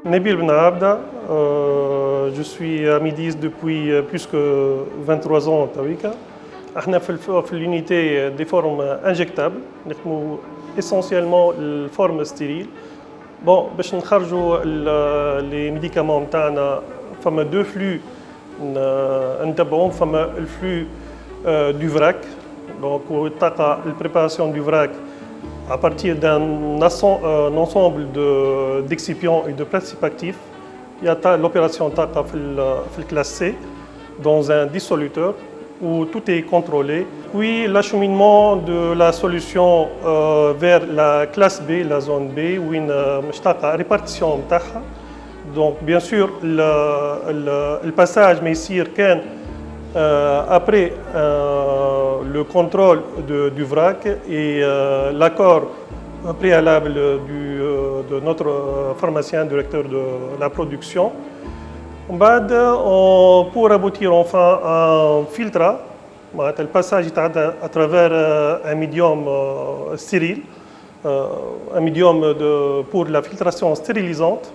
Nabil Ben Abda, je suis à Midis depuis plus que 23 ans. احنا في l'unité des formes injectables نخدموا essentiellement الفورم ستيريل. Bon, باش نخرجوا les médicaments نتاعنا فما deux flux نتبعوهم. فما الفلux du vrac, donc تقع البريباراسيون du vrac à partir d'un ensemble d'excipients et de principes actifs. Il y a l'opération TACA في classe C dans un dissoluteur où tout est contrôlé. Puis l'acheminement de la solution vers la classe B, la zone B, où une répartition متاعها. Donc bien sûr le passage mais ici après le contrôle du vrac et l'accord préalable de notre pharmacien directeur de la production. Pour aboutir enfin à un filtre, le passage à travers un médium stérile, un médium pour la filtration stérilisante.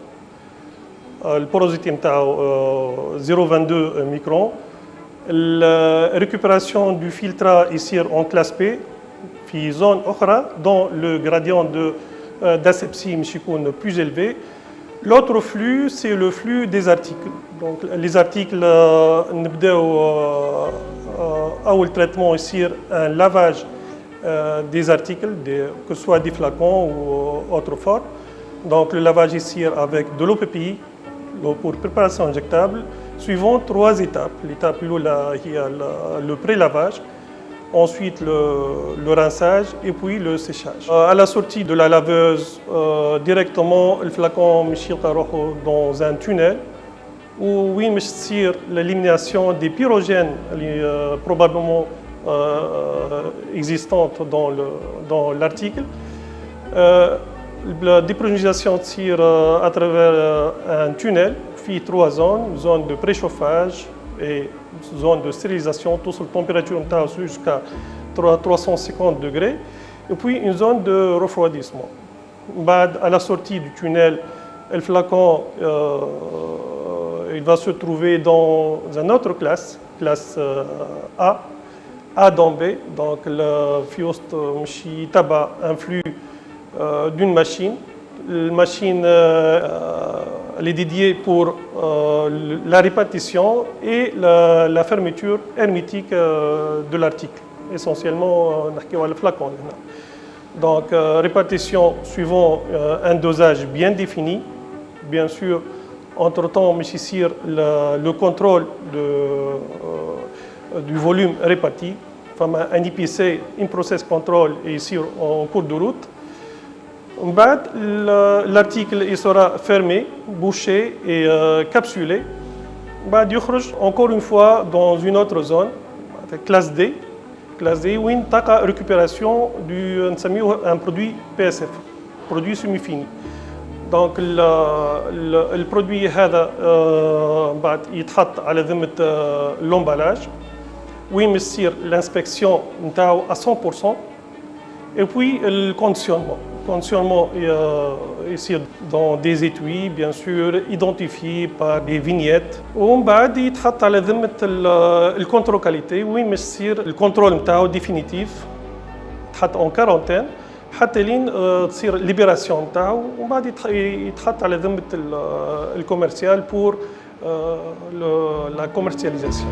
La porosité est 0,22 microns. La récupération du filtre ici en classe P, في zone أخرى dont le gradient d'asepsie est plus élevé. L'autre flux, c'est le flux des articles. Donc, les articles, le traitement ici, un lavage des articles, que ce soit des flacons ou autre forme. Donc, le lavage ici avec de l'eau PPI pour préparation injectable, suivant trois étapes. L'étape le pré-lavage, ensuite le rinçage et puis le séchage. À la sortie de la laveuse, directement le flacon dans un tunnel où l'élimination des pyrogènes probablement existantes dans l'article. La dépronisation tire à travers un tunnel, puis trois zones, zone de préchauffage et zone de stérilisation, tout sur la température jusqu'à 350 degrés, et puis une zone de refroidissement. À la sortie du tunnel, le flacon il va se trouver dans une autre classe A dans B. Donc le fiost tabac un flux d'une machine. La machine elle est dédiée pour la répartition et la fermeture hermétique de l'article, essentiellement le flacon. Donc répartition suivant un dosage bien défini, bien sûr. Entre-temps, le contrôle du volume réparti, un IPC, in process control, est ici en cours de route. L'article sera fermé, bouché et capsulé. Encore une fois dans une autre zone, classe D, où une récupération d'un produit PSF, produit semi-fini. Donc le produit يتحط على ذمة l'emballage وين يصير l'inspection نتاعو à 100% et puis le conditionnement ici dans des étuis bien sûr identifiés par des vignettes ومن بعد يتحط على ذمة الكونترول كاليتي وين يصير الكونترول نتاعو définitif يتحط en quarantaine حتى لين تصير ليبراسيون نتاعو ومن بعد يتحط على ذمة الكوميرسيال pour la commercialisation.